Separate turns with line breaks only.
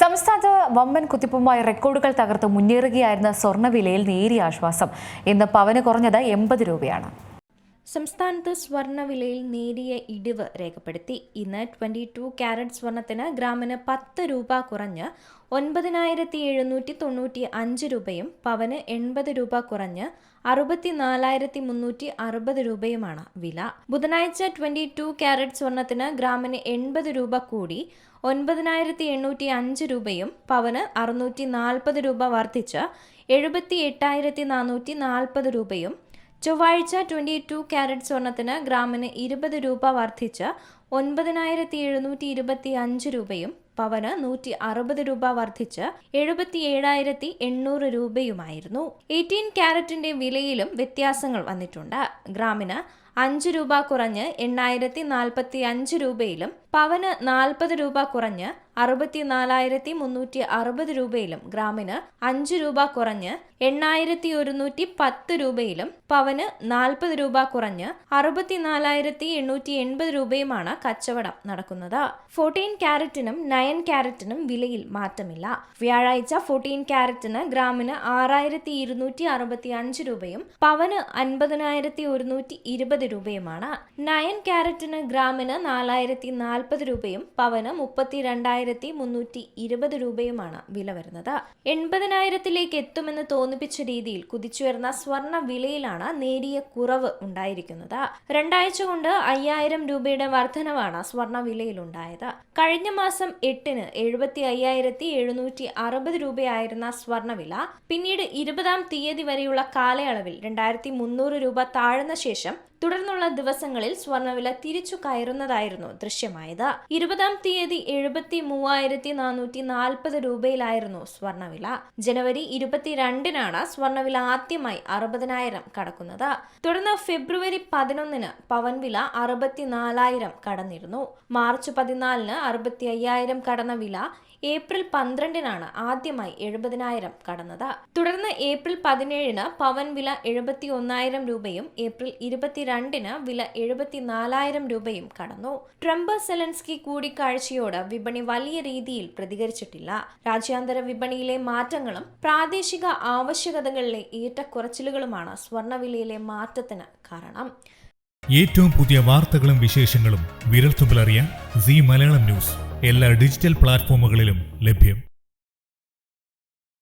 സംസ്ഥാനത്ത് വമ്പൻ കുതിപ്പുമായി റെക്കോർഡുകൾ തകർത്ത് മുന്നേറുകയായിരുന്ന സ്വർണ്ണവിലയിൽ നേരിയ ആശ്വാസം. ഇന്ന് പവന് കുറഞ്ഞത് 80 രൂപയാണ്.
സംസ്ഥാനത്ത് സ്വർണ്ണവിലയിൽ നേരിയ ഇടിവ് രേഖപ്പെടുത്തി. ഇന്ന് 22 ക്യാരറ്റ് സ്വർണത്തിന് ഗ്രാമിന് 10 രൂപ കുറഞ്ഞ് 9,795 രൂപയും പവന് 80 രൂപ കുറഞ്ഞ് 64,360 രൂപയുമാണ് വില. ബുധനാഴ്ച 22 ക്യാരറ്റ് സ്വർണത്തിന് ഗ്രാമിന് 80 രൂപ കൂടി 9,805 രൂപയും പവന് 640 രൂപ വർദ്ധിച്ച് 78,440 രൂപയും. ചൊവ്വാഴ്ച 22 ക്യാരറ്റ് സ്വർണത്തിന് ഗ്രാമിന് 20 രൂപ വർദ്ധിച്ച് 9,725 രൂപയും പവന് 160 രൂപ വർദ്ധിച്ച് 77,800 രൂപയുമായിരുന്നു. 18 ക്യാരറ്റിന്റെ വിലയിലും വ്യത്യാസങ്ങൾ വന്നിട്ടുണ്ട്. ഗ്രാമിന് 5 രൂപ കുറഞ്ഞ് 8,045 രൂപയിലും പവന് 40 രൂപ കുറഞ്ഞ് 64,360 രൂപയിലും ഗ്രാമിന് 5 രൂപ കുറഞ്ഞ് 8,110 രൂപയിലും പവന് 40 രൂപ കുറഞ്ഞ് 64,880 രൂപയുമാണ് കച്ചവടം നടക്കുന്നത്. 14 ക്യാരറ്റിനും 9 ക്യാരറ്റിനും വിലയിൽ മാറ്റമില്ല. വ്യാഴാഴ്ച 14 ക്യാരറ്റിന് ഗ്രാമിന് 6,265 രൂപയും പവന് 50,120 രൂപയുമാണ്. 9 ക്യാരറ്റിന് ഗ്രാമിന് 4,040 രൂപയും പവന് 32,320 രൂപയുമാണ് വില വരുന്നത്. 80,000-ലേക്ക് എത്തുമെന്ന് തോന്നിപ്പിച്ച രീതിയിൽ കുതിച്ചുയർന്ന സ്വർണ്ണ വിലയിലാണ് നേരിയ കുറവ് ഉണ്ടായിരിക്കുന്നത്. 2 ആഴ്ച കൊണ്ട് 5,000 രൂപയുടെ വർധനവാണ് സ്വർണ്ണ വിലയിലുണ്ടായത്. കഴിഞ്ഞ മാസം 8-ന് 75,760 രൂപയായിരുന്ന സ്വർണ്ണവില പിന്നീട് 20-ാം തീയതി വരെയുള്ള കാലയളവിൽ 2,300 രൂപ താഴ്ന്ന ശേഷം തുടർന്നുള്ള ദിവസങ്ങളിൽ സ്വർണ്ണവില തിരിച്ചു കയറുന്നതായിരുന്നു ദൃശ്യമായത്. 20-ാം തീയതി 73,440 രൂപയിലായിരുന്നു സ്വർണ്ണവില. ജനുവരി 22-നാണ് സ്വർണ്ണവില ആദ്യമായി 60,000 കടക്കുന്നത്. തുടർന്ന് ഫെബ്രുവരി 11-ന് പവൻ വില 64,000 കടന്നിരുന്നു. മാർച്ച് 14-ന് 65,000 കടന്ന വില ഏപ്രിൽ 12-നാണ് ആദ്യമായി 70,000 കടന്നത്. തുടർന്ന് ഏപ്രിൽ 17-ന് പവൻ വില 71,000 രൂപയും ഏപ്രിൽ 22-ന് വില 74,000 രൂപയും കടന്നു. ട്രംപ് സെലൻസ്കി കൂടിക്കാഴ്ചയോട് വിപണി വലിയ രീതിയിൽ പ്രതികരിച്ചിട്ടില്ല. രാജ്യാന്തര വിപണിയിലെ മാറ്റങ്ങളും പ്രാദേശിക ആവശ്യകതകളിലെ ഏറ്റക്കുറച്ചിലുകളുമാണ് സ്വർണ്ണവിലയിലെ മാറ്റത്തിന് കാരണം.
ഏറ്റവും പുതിയ വാർത്തകളും വിശേഷങ്ങളും വിരൽത്തുമ്പിലറിയാൻ സീ മലയാളം ന്യൂസ് എല്ലാ ഡിജിറ്റൽ പ്ലാറ്റ്ഫോമുകളിലും ലഭ്യം.